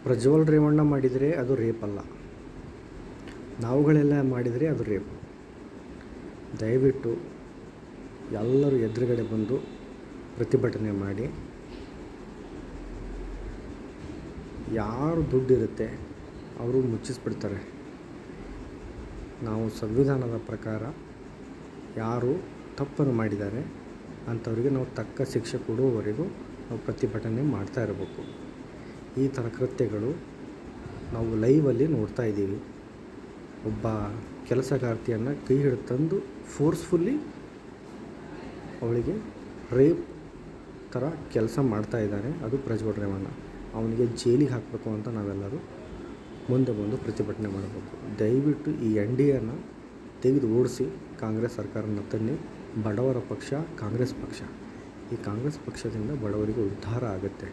ಪ್ರಜ್ವಲ್ ರೇವಣ್ಣ ಮಾಡಿದರೆ ಅದು ರೇಪ್ ಅಲ್ಲ, ನಾವುಗಳೆಲ್ಲ ಮಾಡಿದರೆ ಅದು ರೇಪ್. ದಯವಿಟ್ಟು ಎಲ್ಲರೂ ಎದುರುಗಡೆ ಬಂದು ಪ್ರತಿಭಟನೆ ಮಾಡಿ. ಯಾರು ದುಡ್ಡಿರುತ್ತೆ ಅವರು ಮುಚ್ಚಿಸ್ಬಿಡ್ತಾರೆ. ನಾವು ಸಂವಿಧಾನದ ಪ್ರಕಾರ ಯಾರು ತಪ್ಪನ್ನು ಮಾಡಿದ್ದಾರೆ ಅಂಥವರಿಗೆ ನಾವು ತಕ್ಕ ಶಿಕ್ಷೆ ಕೊಡುವವರೆಗೂ ನಾವು ಪ್ರತಿಭಟನೆ ಮಾಡ್ತಾ ಇರಬೇಕು. ಈ ಥರ ಕೃತ್ಯಗಳು ನಾವು ಲೈವಲ್ಲಿ ನೋಡ್ತಾ ಇದ್ದೀವಿ. ಒಬ್ಬ ಕೆಲಸಗಾರ್ತಿಯನ್ನು ಕೈ ಹಿಡಿದು ತಂದು ಫೋರ್ಸ್ಫುಲ್ಲಿ ಅವಳಿಗೆ ರೇಪ್ ಥರ ಕೆಲಸ ಮಾಡ್ತಾ ಇದ್ದಾನೆ. ಅದು ಪ್ರಜ್ವಲ್ ರೇವಣ್ಣ. ಅವನಿಗೆ ಜೈಲಿಗೆ ಹಾಕಬೇಕು ಅಂತ ನಾವೆಲ್ಲರೂ ಮುಂದೆ ಬಂದು ಪ್ರತಿಭಟನೆ ಮಾಡಬೇಕು. ದಯವಿಟ್ಟು ಈ NDAನ ತೆಗೆದು ಓಡಿಸಿ ಕಾಂಗ್ರೆಸ್ ಸರ್ಕಾರನ ತನ್ನಿ. ಬಡವರ ಪಕ್ಷ ಕಾಂಗ್ರೆಸ್ ಪಕ್ಷ. ಈ ಕಾಂಗ್ರೆಸ್ ಪಕ್ಷದಿಂದ ಬಡವರಿಗೆ ಉದ್ಧಾರ ಆಗುತ್ತೆ.